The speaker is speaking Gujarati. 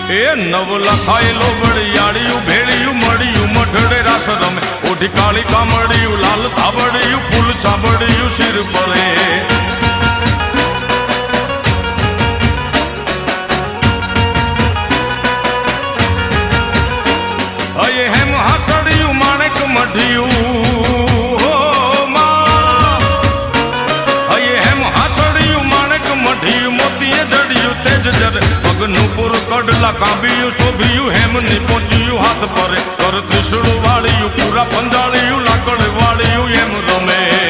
એ નવ લખાયેલો વળિયાળિયું ભેળિયું મળ્યું મઢડે રાસ રમે ઓઢી કાળી કામડિયું લાલ ધાબડિયું ફૂલ સાંભળિયું શિર પરે અયે હેમ હાસડિયું માણેક મઢિયું અયે હેમ હાસડિયું માણેક મઢિયું મોતીએ જડિયું તેજ જરે પગનું પુર કડલા કાંબિયું શોભિયું હેમની પહોંચ્યું હાથ પરે કર ત્રિશુળ વાળિયું પૂરા પંજાળિયું લાકડ વાળિયું એમ રમે